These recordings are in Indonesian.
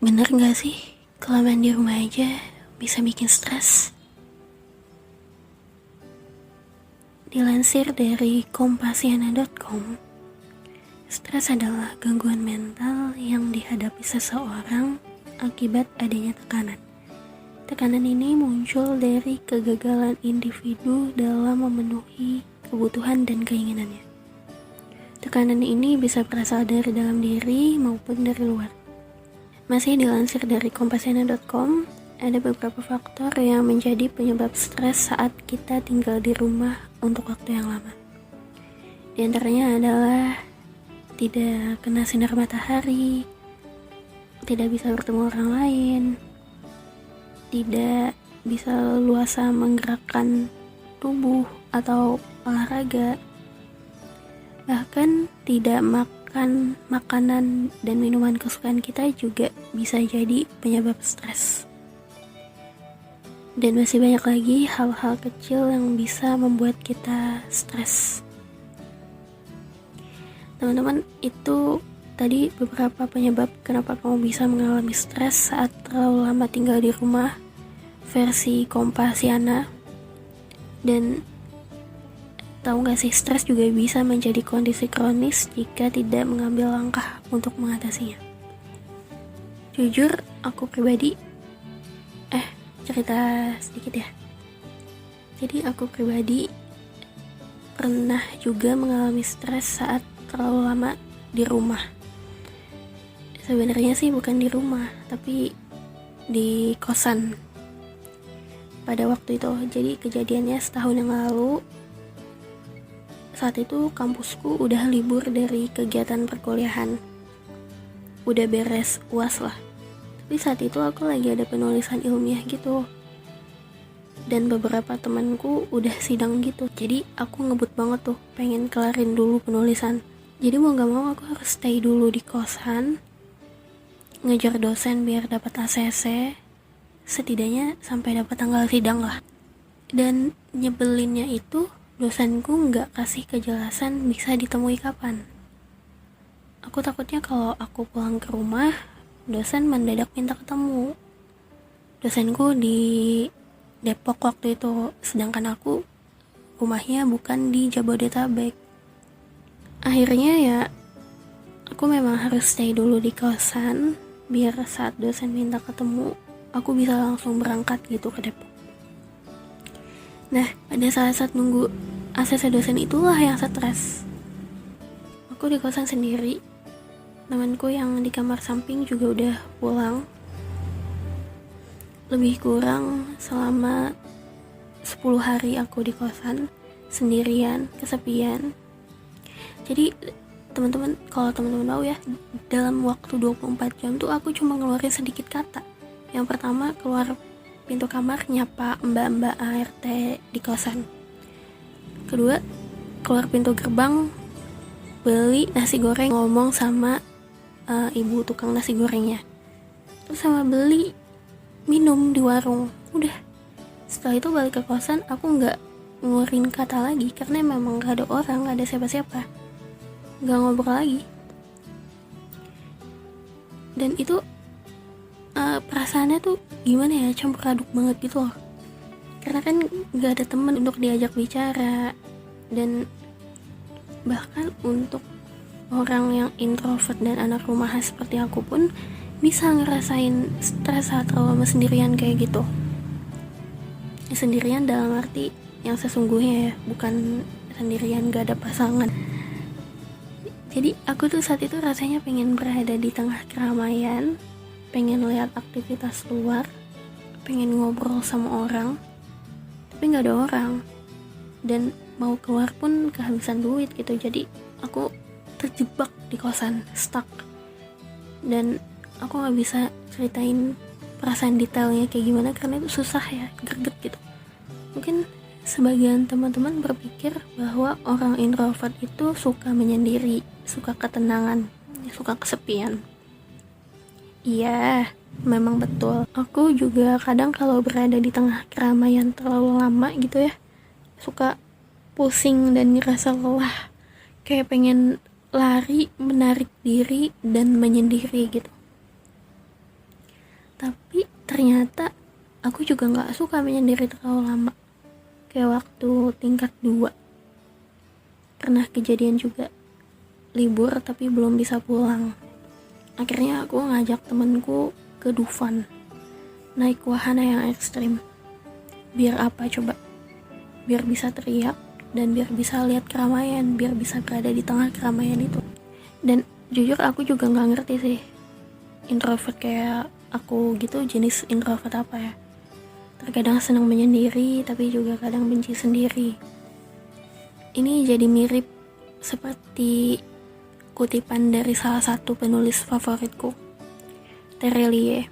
Bener gak sih, kelamaan di rumah aja bisa bikin stres? Dilansir dari kompasiana.com, stres adalah gangguan mental yang dihadapi seseorang akibat adanya tekanan. Tekanan ini muncul dari kegagalan individu dalam memenuhi kebutuhan dan keinginannya. Tekanan ini bisa berasal dari dalam diri maupun dari luar. Masih dilansir dari kompasiana.com, ada beberapa faktor yang menjadi penyebab stres saat kita tinggal di rumah untuk waktu yang lama. Di antaranya adalah tidak kena sinar matahari, tidak bisa bertemu orang lain, tidak bisa leluasa menggerakkan tubuh atau olahraga, bahkan tidak makan makanan dan minuman kesukaan kita juga bisa jadi penyebab stres. Dan masih banyak lagi hal-hal kecil yang bisa membuat kita stres. Teman-teman, itu tadi beberapa penyebab kenapa kamu bisa mengalami stres saat terlalu lama tinggal di rumah versi Kompasiana. Dan tahu gak sih, stres juga bisa menjadi kondisi kronis jika tidak mengambil langkah untuk mengatasinya. Jujur, aku pribadi, cerita sedikit ya. Jadi aku pribadi pernah juga mengalami stres saat terlalu lama di rumah. Sebenarnya sih bukan di rumah, tapi di kosan. Pada waktu itu, jadi kejadiannya setahun yang lalu. Saat itu kampusku udah libur dari kegiatan perkuliahan, udah beres UAS lah. Tapi saat itu aku lagi ada penulisan ilmiah gitu, dan beberapa temanku udah sidang gitu. Jadi aku ngebut banget tuh, pengen kelarin dulu penulisan. Jadi mau gak mau aku harus stay dulu di kosan, ngejar dosen biar dapat ACC, setidaknya sampai dapat tanggal sidang lah. Dan nyebelinnya itu, dosenku nggak kasih kejelasan bisa ditemui kapan. Aku takutnya kalau aku pulang ke rumah, dosen mendadak minta ketemu. Dosenku di Depok waktu itu, sedangkan aku rumahnya bukan di Jabodetabek. Akhirnya ya, aku memang harus stay dulu di kosan, biar saat dosen minta ketemu, aku bisa langsung berangkat gitu ke Depok. Nah, pada saat nunggu ACC dosen itulah yang stres. Aku di kosan sendiri, temanku yang di kamar samping juga udah pulang. Lebih kurang selama 10 hari aku di kosan, sendirian, kesepian. Jadi teman-teman, kalau teman-teman tahu ya, dalam waktu 24 jam tuh aku cuma ngeluarin sedikit kata. Yang pertama, keluar pintu kamar nyapa mbak-mbak ART di kosan. Kedua, keluar pintu gerbang beli nasi goreng, ngomong sama ibu tukang nasi gorengnya. Terus sama beli minum di warung. Udah. Setelah itu balik ke kosan, aku nggak ngeluarin kata lagi karena memang nggak ada orang, nggak ada siapa-siapa, nggak ngobrol lagi. Dan itu perasaannya tuh gimana ya, campur aduk banget gitu loh, karena kan gak ada teman untuk diajak bicara. Dan bahkan untuk orang yang introvert dan anak rumahan seperti aku pun bisa ngerasain stres saat terlalu lama sendirian kayak gitu. Sendirian dalam arti yang sesungguhnya ya, bukan sendirian gak ada pasangan. Jadi aku tuh saat itu rasanya pengen berada di tengah keramaian, pengen lihat aktivitas luar, pengen ngobrol sama orang, tapi gak ada orang. Dan mau keluar pun kehabisan duit gitu. Jadi aku terjebak di kosan, stuck. Dan aku gak bisa ceritain perasaan detailnya kayak gimana karena itu susah ya, greget gitu. Mungkin sebagian teman-teman berpikir bahwa orang introvert itu suka menyendiri, suka ketenangan, suka kesepian. Iya, memang betul. Aku juga kadang kalau berada di tengah keramaian terlalu lama gitu ya, suka pusing dan ngerasa lelah, kayak pengen lari, menarik diri, dan menyendiri gitu. Tapi ternyata aku juga gak suka menyendiri terlalu lama. Kayak waktu tingkat 2 pernah kejadian juga, libur tapi belum bisa pulang. Akhirnya aku ngajak temenku ke Dufan, naik wahana yang ekstrim. Biar apa coba? Biar bisa teriak dan biar bisa lihat keramaian, biar bisa berada di tengah keramaian itu. Dan jujur aku juga gak ngerti sih, introvert kayak aku gitu jenis introvert apa ya. Terkadang senang menyendiri, tapi juga kadang benci sendiri. Ini jadi mirip seperti kutipan dari salah satu penulis favoritku, Terelie,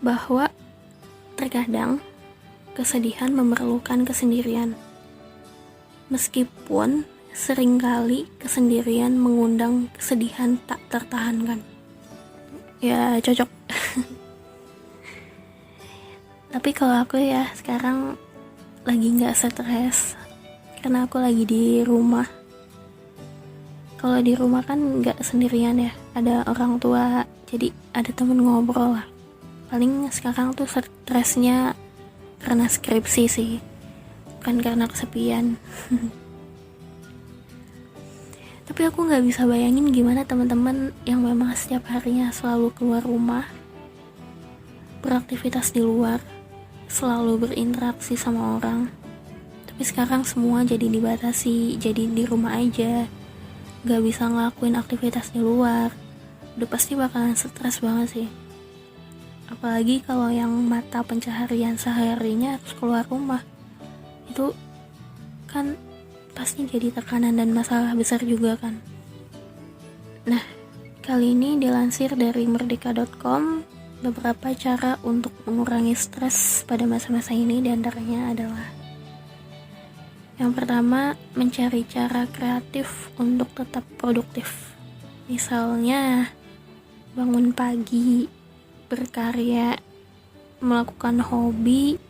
bahwa terkadang kesedihan memerlukan kesendirian. Meskipun seringkali kesendirian mengundang kesedihan tak tertahankan. Ya, cocok. Tapi kalau aku ya sekarang lagi gak stres karena aku lagi di rumah. Kalau di rumah kan gak sendirian ya, ada orang tua, jadi ada temen ngobrol lah. Paling sekarang tuh stresnya karena skripsi sih, bukan karena kesepian. Tapi aku gak bisa bayangin gimana teman-teman yang memang setiap harinya selalu keluar rumah, beraktivitas di luar, selalu berinteraksi sama orang. Tapi sekarang semua jadi dibatasi, jadi di rumah aja, gak bisa ngelakuin aktivitas di luar. Udah pasti bakalan stres banget sih. Apalagi kalau yang mata pencaharian seharinya harus keluar rumah, itu kan pasti jadi tekanan dan masalah besar juga kan. Nah, kali ini dilansir dari merdeka.com, beberapa cara untuk mengurangi stres pada masa-masa ini, diantaranya adalah: yang pertama, mencari cara kreatif untuk tetap produktif. Misalnya, bangun pagi, berkarya, melakukan hobi,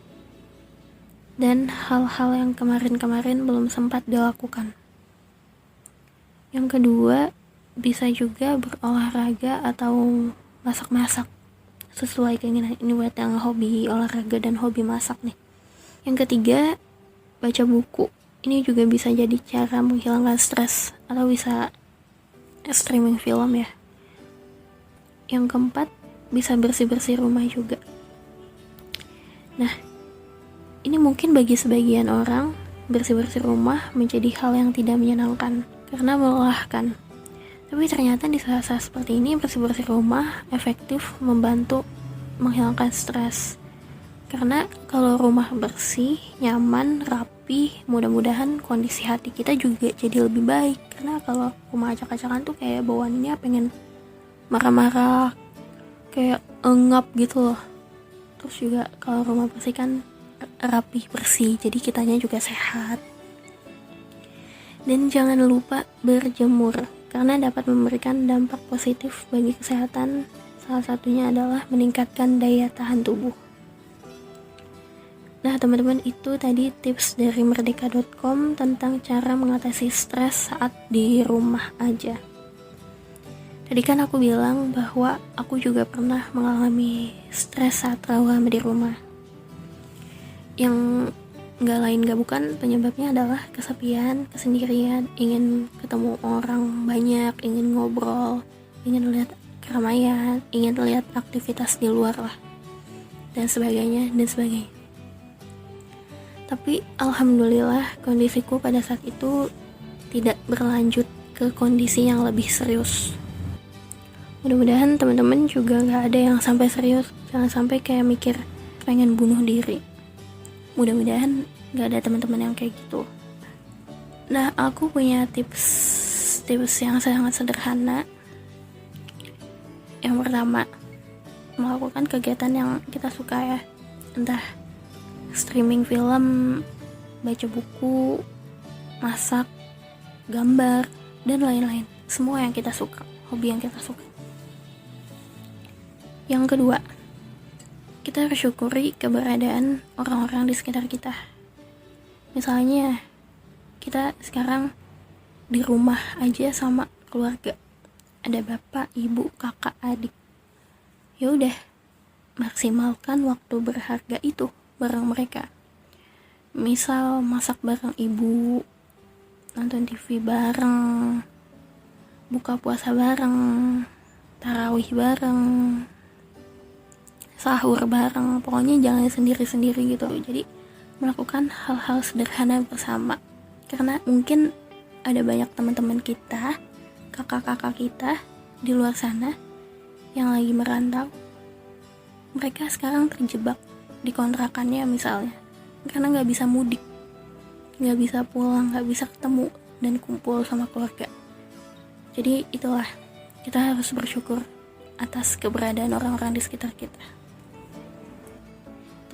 dan hal-hal yang kemarin-kemarin belum sempat dilakukan. Yang kedua, bisa juga berolahraga atau masak-masak sesuai keinginan. Ini buat yang hobi olahraga dan hobi masak nih. Yang ketiga, baca buku. Ini juga bisa jadi cara menghilangkan stres, atau bisa streaming film ya. Yang keempat, bisa bersih-bersih rumah juga. Nah, ini mungkin bagi sebagian orang bersih-bersih rumah menjadi hal yang tidak menyenangkan karena melelahkan. Tapi ternyata di saat-saat seperti ini bersih-bersih rumah efektif membantu menghilangkan stres. Karena kalau rumah bersih, nyaman, rapi, mudah-mudahan kondisi hati kita juga jadi lebih baik. Karena kalau rumah acak-acakan tuh kayak bawaannya pengen marah-marah, kayak engap gitu loh. Terus juga kalau rumah bersih kan rapi, bersih, jadi kitanya juga sehat. Dan jangan lupa berjemur, karena dapat memberikan dampak positif bagi kesehatan. Salah satunya adalah meningkatkan daya tahan tubuh. Nah teman-teman, itu tadi tips dari merdeka.com tentang cara mengatasi stres saat di rumah aja. Tadi kan aku bilang bahwa aku juga pernah mengalami stres saat terlalu lama di rumah. Yang gak lain gak bukan penyebabnya adalah kesepian, kesendirian, ingin ketemu orang banyak, ingin ngobrol, ingin lihat keramaian, ingin lihat aktivitas di luar lah, dan sebagainya. Tapi alhamdulillah kondisiku pada saat itu tidak berlanjut ke kondisi yang lebih serius. Mudah-mudahan teman-teman juga gak ada yang sampai serius, jangan sampai kayak mikir pengen bunuh diri. Mudah-mudahan gak ada teman-teman yang kayak gitu. Nah, aku punya tips yang sangat sederhana. Yang pertama, melakukan kegiatan yang kita suka ya. Entah streaming film, baca buku, masak, gambar, dan lain-lain. Semua yang kita suka, hobi yang kita suka. Yang kedua, kita harus syukuri keberadaan orang-orang di sekitar kita. Misalnya, kita sekarang di rumah aja sama keluarga. Ada bapak, ibu, kakak, adik. Ya udah, maksimalkan waktu berharga itu bareng mereka. Misal masak bareng ibu, nonton TV bareng, buka puasa bareng, tarawih bareng, sahur bareng, pokoknya jangan sendiri-sendiri gitu. Jadi melakukan hal-hal sederhana bersama, karena mungkin ada banyak teman-teman kita, kakak-kakak kita di luar sana yang lagi merantau. Mereka sekarang terjebak di kontrakannya misalnya, karena gak bisa mudik, gak bisa pulang, gak bisa ketemu dan kumpul sama keluarga. Jadi itulah, kita harus bersyukur atas keberadaan orang-orang di sekitar kita.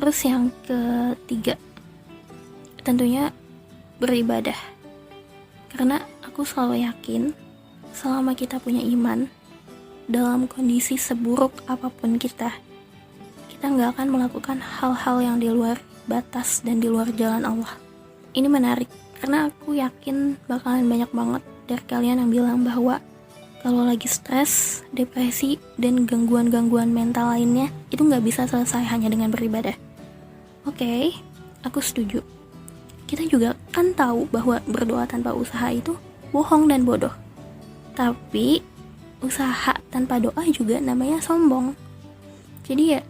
Terus yang ketiga, tentunya beribadah. Karena aku selalu yakin, selama kita punya iman, dalam kondisi seburuk apapun kita nggak akan melakukan hal-hal yang di luar batas dan di luar jalan Allah. Ini menarik, karena aku yakin bakalan banyak banget dari kalian yang bilang bahwa kalau lagi stres, depresi, dan gangguan-gangguan mental lainnya, itu nggak bisa selesai hanya dengan beribadah. Oke, aku setuju. Kita juga kan tahu bahwa berdoa tanpa usaha itu bohong dan bodoh. Tapi usaha tanpa doa juga namanya sombong. Jadi ya,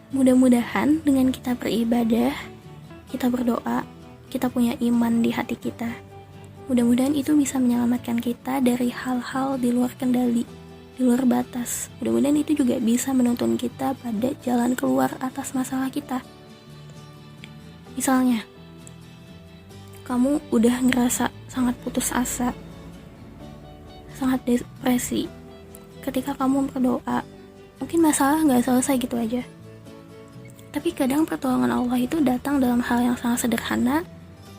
mudah-mudahan dengan kita beribadah, kita berdoa, kita punya iman di hati kita, mudah-mudahan itu bisa menyelamatkan kita dari hal-hal di luar kendali, di luar batas. Mudah-mudahan itu juga bisa menuntun kita pada jalan keluar atas masalah kita. Misalnya, kamu udah ngerasa sangat putus asa, sangat depresi. Ketika kamu berdoa, mungkin masalah gak selesai gitu aja. Tapi kadang pertolongan Allah itu datang dalam hal yang sangat sederhana,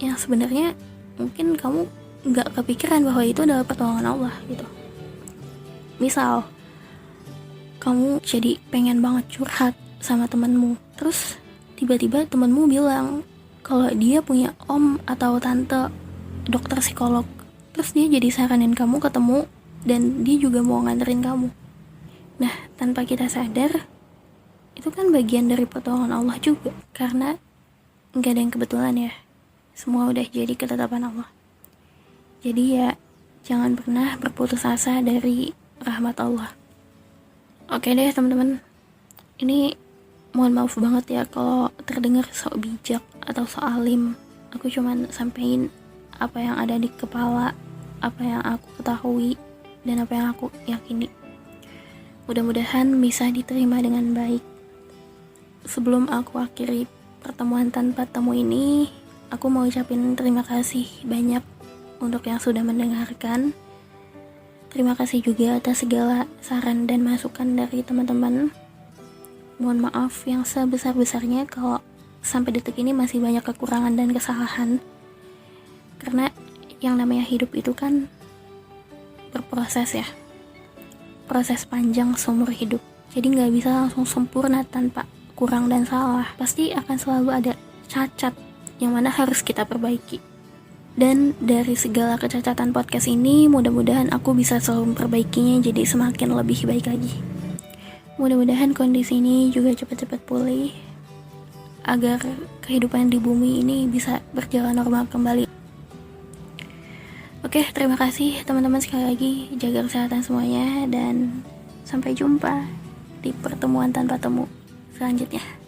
yang sebenarnya mungkin kamu gak kepikiran bahwa itu adalah pertolongan Allah gitu. Misal, kamu jadi pengen banget curhat sama temanmu, terus tiba-tiba temanmu bilang kalau dia punya om atau tante dokter psikolog, terus dia jadi saranin kamu ketemu, dan dia juga mau nganterin kamu. Nah, tanpa kita sadar, itu kan bagian dari pertolongan Allah juga, karena gak ada yang kebetulan ya, semua udah jadi ketetapan Allah. Jadi ya, jangan pernah berputus asa dari rahmat Allah. Oke deh teman-teman, ini mohon maaf banget ya kalau terdengar sok bijak atau sok alim. Aku cuman sampein apa yang ada di kepala, apa yang aku ketahui, dan apa yang aku yakini. Mudah-mudahan bisa diterima dengan baik. Sebelum aku akhiri pertemuan tanpa temu ini, aku mau ucapin terima kasih banyak untuk yang sudah mendengarkan. Terima kasih juga atas segala saran dan masukan dari teman-teman. Mohon maaf yang sebesar-besarnya kalau sampai detik ini masih banyak kekurangan dan kesalahan. Karena yang namanya hidup itu kan berproses ya. Proses panjang seumur hidup. Jadi gak bisa langsung sempurna tanpa kurang dan salah. Pasti akan selalu ada cacat yang mana harus kita perbaiki. Dan dari segala kecacatan podcast ini, mudah-mudahan aku bisa selalu memperbaikinya jadi semakin lebih baik lagi. Mudah-mudahan kondisi ini juga cepat-cepat pulih, agar kehidupan di bumi ini bisa berjalan normal kembali. Oke, terima kasih teman-teman sekali lagi. Jaga kesehatan semuanya dan sampai jumpa di pertemuan tanpa temu selanjutnya.